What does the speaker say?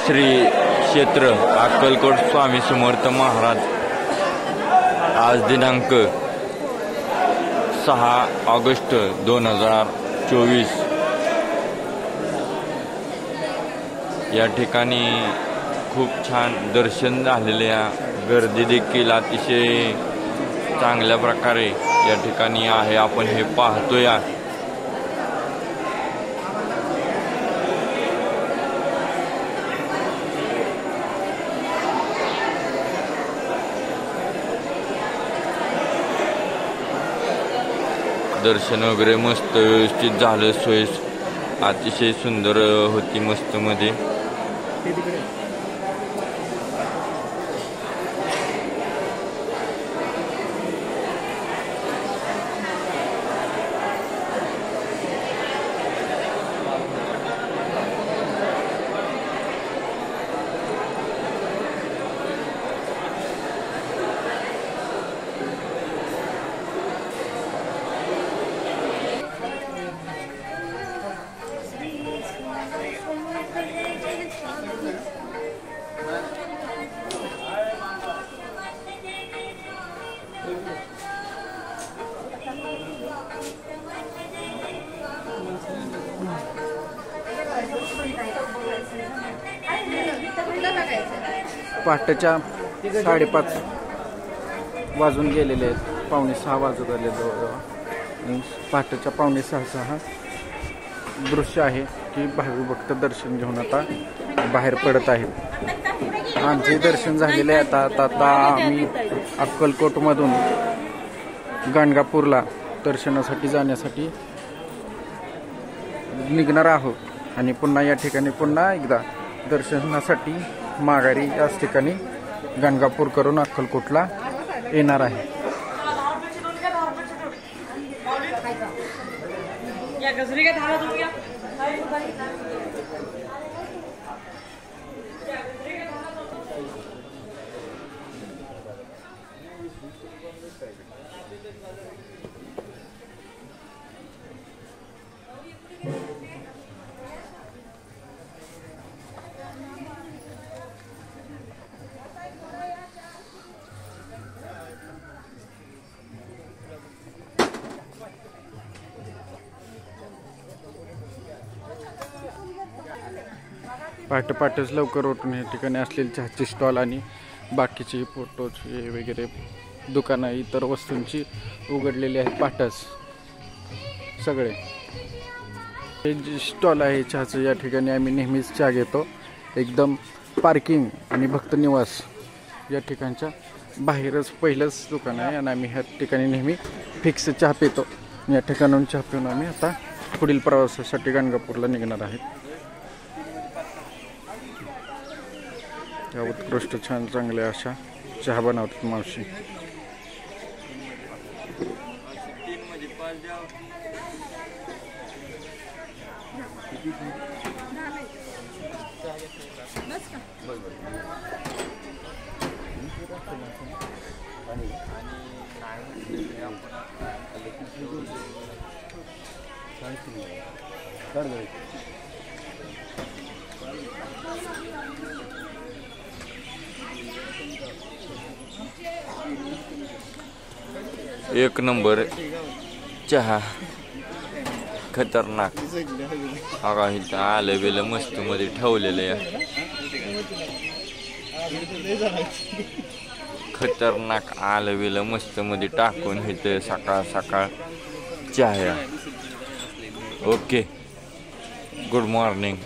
श्री क्षेत्र अक्कलकोट स्वामी समर्थ महाराज आज दिनांक 6 ऑगस्ट 2024 या ठिकाणी खूप छान दर्शन झालेले आहे। गर्दी देखील अतिशय चांगल्या प्रकारे या ठिकाणी आहे। आपण हे पाहतोय। दर्शन वगैरे मस्त व्यवस्थित झालं। सोय अतिशय सुंदर होती, मस्त मध्ये। पहाटेच्या 5:30 वाजून गेलेले आहेत। 5:45 वाजत आले जवळजवळ। पहाटेच्या 5:45 हा दृश्य आहे की भाविक भक्त दर्शन घेऊन आता बाहेर पडत आहेत। आमचे दर्शन झालेले आहे। आता आम्ही अक्कलकोटमधून गाणगापूरला दर्शनासाठी जाण्यासाठी निघणार आहोत आणि पुन्हा या ठिकाणी पुन्हा एकदा दर्शनासाठी माघारी याच ठिकाणी गाणगापूर करून अक्कलकोटला येणार आहे। पहाटेच लवकर उठून या ठिकाणी असलेली चहाची स्टॉल आणि बाकीचे फोटोचे वगैरे दुकानं इतर वस्तूंची उघडलेली आहेत। पहाटेच सगळे हे जे स्टॉल आहे चहाचं, या ठिकाणी आम्ही नेहमीच चहा घेतो। एकदम पार्किंग आणि भक्त निवास या ठिकाणच्या बाहेरच पहिलंच दुकान आहे आणि आम्ही ह्या ठिकाणी नेहमी फिक्स चहा पितो। या ठिकाणून चहा पिऊन आम्ही आता पुढील प्रवासासाठी गाणगापूरला निघणार आहेत। या उत्कृष्ट छान चांगल्या अशा चहा बनवतात मावशी। एक नंबर चहा, खतरनाक। हा इथं आलं बेलं मस्त मध्ये ठेवलेलं आहे। खतरनाक आलं बेलं मस्त मध्ये टाकून इथं सकाळ सकाळ चहा। Okay, good morning.